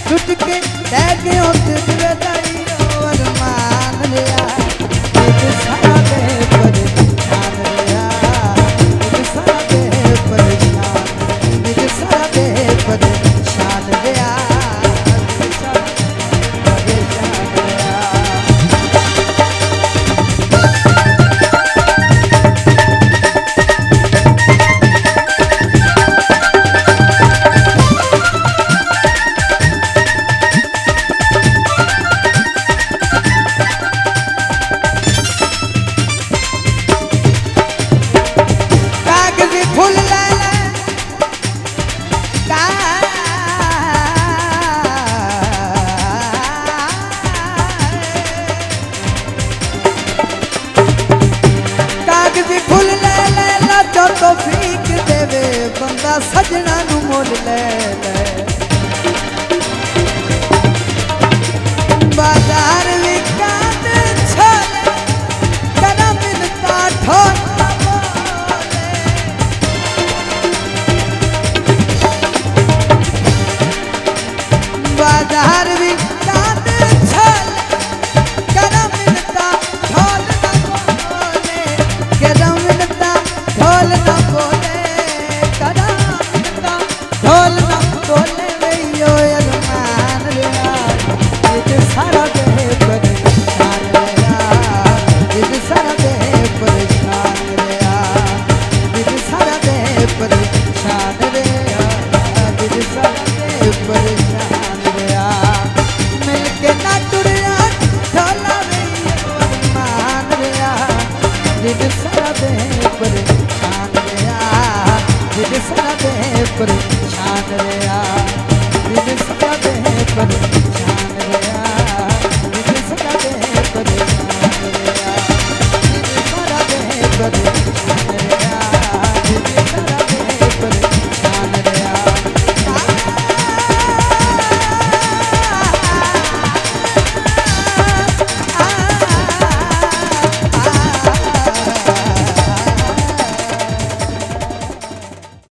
टूट के टैगे होते दिवे दाई और मान लिया एक सादे पर ध्यान लिया एक सादे पर ध्यान एक सादे पर शान लिया तो फीक देवे बंदा सजना नू मोल ले ले